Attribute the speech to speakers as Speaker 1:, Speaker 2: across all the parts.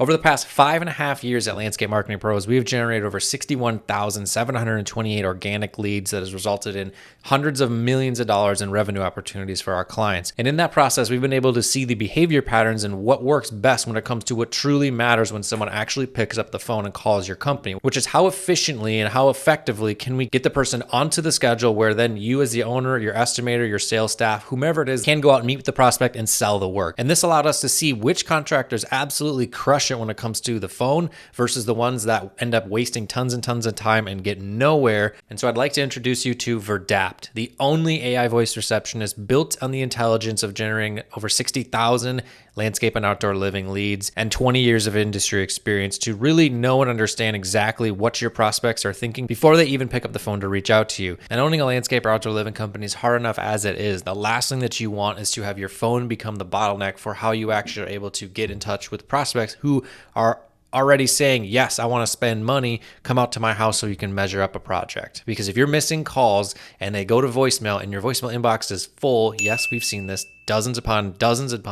Speaker 1: Over the past 5.5 years at Landscape Marketing Pros, we have generated over 61,728 organic leads that has resulted in hundreds of millions of dollars in revenue opportunities for our clients. And in that process, we've been able to see the behavior patterns and what works best when it comes to what truly matters when someone actually picks up the phone and calls your company, which is how efficiently and how effectively can we get the person onto the schedule where then you as the owner, your estimator, your sales staff, whomever it is, can go out and meet with the prospect and sell the work. And this allowed us to see which contractors absolutely crush it when it comes to the phone versus the ones that end up wasting tons and tons of time and get nowhere. And so I'd like to introduce you to Verdapt, the only AI voice receptionist built on the intelligence of generating over 60,000 landscape and outdoor living leads and 20 years of industry experience to really know and understand exactly what your prospects are thinking before they even pick up the phone to reach out to you. And owning a landscape or outdoor living company is hard enough as it is. The last thing that you want is to have your phone become the bottleneck for how you actually are able to get in touch with prospects who are already saying, yes, I want to spend money, come out to my house so you can measure up a project. Because if you're missing calls and they go to voicemail and your voicemail inbox is full, yes, we've seen this dozens upon dozens of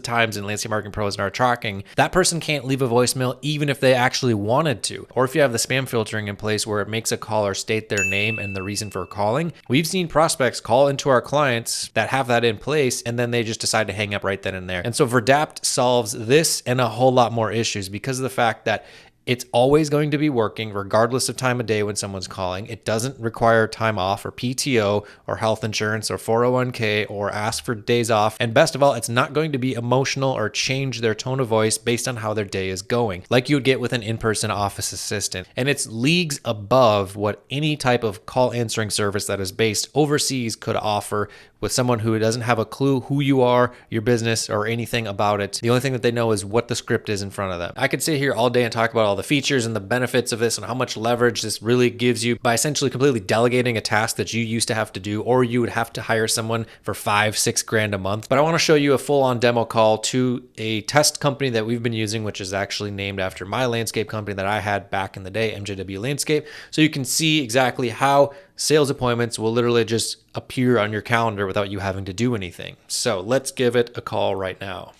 Speaker 1: times in Landscape Marketing Pros and our tracking, that person can't leave a voicemail even if they actually wanted to. Or if you have the spam filtering in place where it makes a caller state their name and the reason for calling, we've seen prospects call into our clients that have that in place and then they just decide to hang up right then and there. And so Verdapt solves this and a whole lot more issues because of the fact that it's always going to be working regardless of time of day when someone's calling. It doesn't require time off or PTO or health insurance or 401k or ask for days off. And best of all, it's not going to be emotional or change their tone of voice based on how their day is going, like you would get with an in-person office assistant. And it's leagues above what any type of call answering service that is based overseas could offer with someone who doesn't have a clue who you are, your business, or anything about it. The only thing that they know is what the script is in front of them. I could sit here all day and talk about all the features and the benefits of this and how much leverage this really gives you by essentially completely delegating a task that you used to have to do, or you would have to hire someone for $5-6 grand a month. But I want to show you a full-on demo call to a test company that we've been using, which is actually named after my landscape company that I had back in the day, MJW Landscape. So you can see exactly how sales appointments will literally just appear on your calendar without you having to do anything. So let's give it a call right now.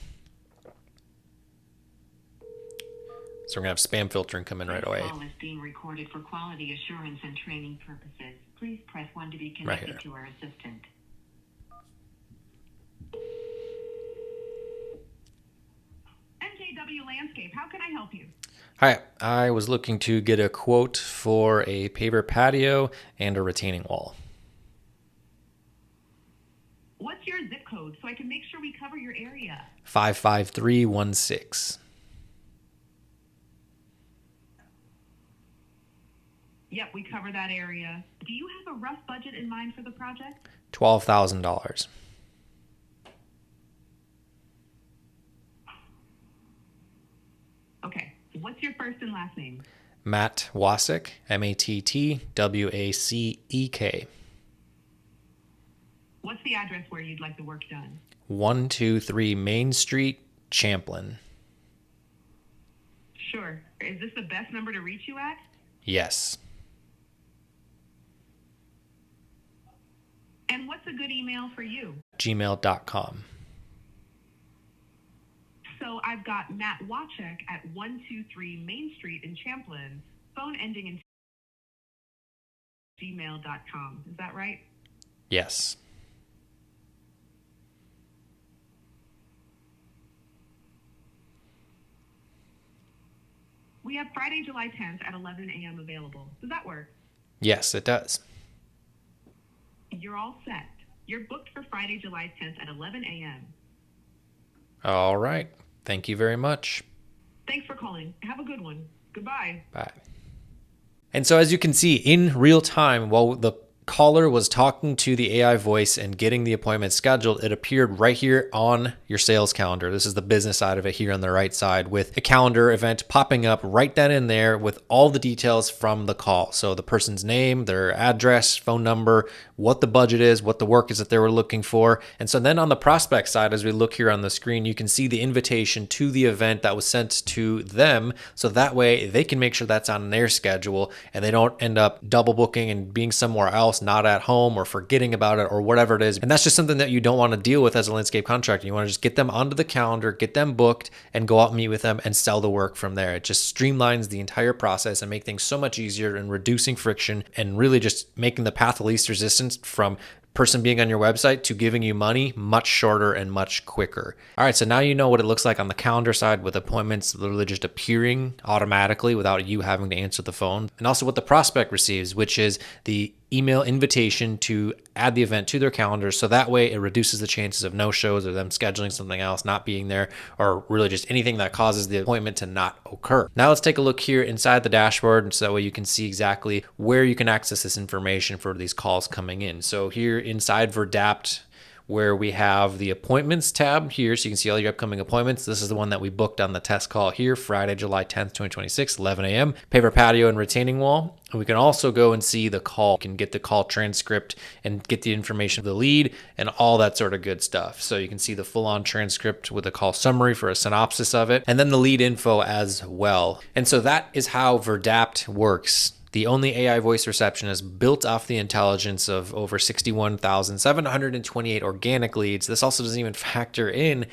Speaker 1: So we're gonna have spam filtering come in right away.
Speaker 2: This call is being recorded for quality assurance and training purposes. Please press 1 to be connected to our assistant.
Speaker 3: MJW Landscape, how can I help you?
Speaker 1: Hi, I was looking to get a quote for a paver patio and a retaining wall.
Speaker 3: What's your zip code so I can make sure we cover your area?
Speaker 1: 55316.
Speaker 3: Yep, we cover that area. Do you have a rough budget in mind for the project?
Speaker 1: $12,000.
Speaker 3: Okay, what's your first and last name?
Speaker 1: Matt Wacek, Mattwacek.
Speaker 3: What's the address where you'd like the work done?
Speaker 1: 123 Main Street, Champlin.
Speaker 3: Sure. Is this the best number to reach you at?
Speaker 1: Yes.
Speaker 3: And what's a good email for you?
Speaker 1: gmail.com.
Speaker 3: So I've got Matt Wacek at 123 Main Street in Champlin, phone ending in gmail.com. Is that right?
Speaker 1: Yes.
Speaker 3: We have Friday, July 10th at 11 a.m. available. Does that work?
Speaker 1: Yes, it does.
Speaker 3: You're all set. You're booked for Friday, July 10th at 11 a.m.
Speaker 1: All right. Thank you very much.
Speaker 3: Thanks for calling. Have a good one. Goodbye.
Speaker 1: Bye. And so as you can see in real time, while the caller was talking to the AI voice and getting the appointment scheduled, it appeared right here on your sales calendar. This is the business side of it here on the right side with a calendar event popping up right then and there with all the details from the call. So the person's name, their address, phone number, what the budget is, what the work is that they were looking for. And so then on the prospect side, as we look here on the screen, you can see the invitation to the event that was sent to them. So that way they can make sure that's on their schedule and they don't end up double booking and being somewhere else, not at home, or forgetting about it or whatever it is. And that's just something that you don't want to deal with as a landscape contractor. You want to just get them onto the calendar, get them booked, and go out and meet with them and sell the work from there. It just streamlines the entire process and make things so much easier and reducing friction and really just making the path of least resistance from person being on your website to giving you money much shorter and much quicker. All right, so now you know what it looks like on the calendar side with appointments literally just appearing automatically without you having to answer the phone. And also what the prospect receives, which is the email invitation to add the event to their calendar. So that way it reduces the chances of no-shows or them scheduling something else, not being there, or really just anything that causes the appointment to not occur. Now let's take a look here inside the dashboard, so that way you can see exactly where you can access this information for these calls coming in. So here inside Verdapt, where we have the appointments tab here, so you can see all your upcoming appointments. This is the one that we booked on the test call here, Friday, July 10th, 2026, 11 a.m. Paver, patio, and retaining wall. And we can also go and see the call. You can get the call transcript and get the information of the lead and all that sort of good stuff. So you can see the full-on transcript with a call summary for a synopsis of it, and then the lead info as well. And so that is how Verdapt works. The Only AI voice receptionist, built off the intelligence of over 61,728 organic leads. This also doesn't even factor in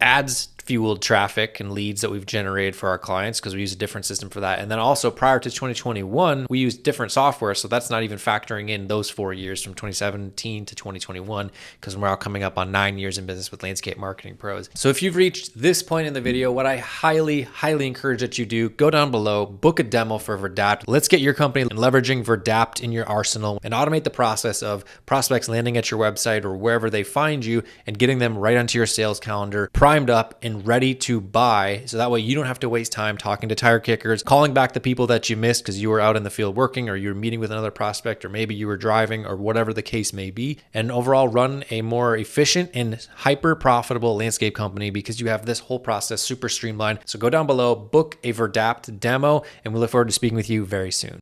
Speaker 1: ads fueled traffic and leads that we've generated for our clients, because we use a different system for that. And then also prior to 2021, we used different software. So that's not even factoring in those 4 years from 2017 to 2021, because we're now coming up on 9 years in business with Landscape Marketing Pros. So if you've reached this point in the video, what I highly encourage that you do, go down below, book a demo for Verdapt. Let's get your company leveraging Verdapt in your arsenal and automate the process of prospects landing at your website or wherever they find you and getting them right onto your sales calendar, primed up and ready to buy. So that way you don't have to waste time talking to tire kickers, calling back the people that you missed because you were out in the field working, or you were meeting with another prospect, or maybe you were driving, or whatever the case may be, and overall run a more efficient and hyper profitable landscape company because you have this whole process super streamlined. So go down below, book a Verdapt demo, and we look forward to speaking with you very soon.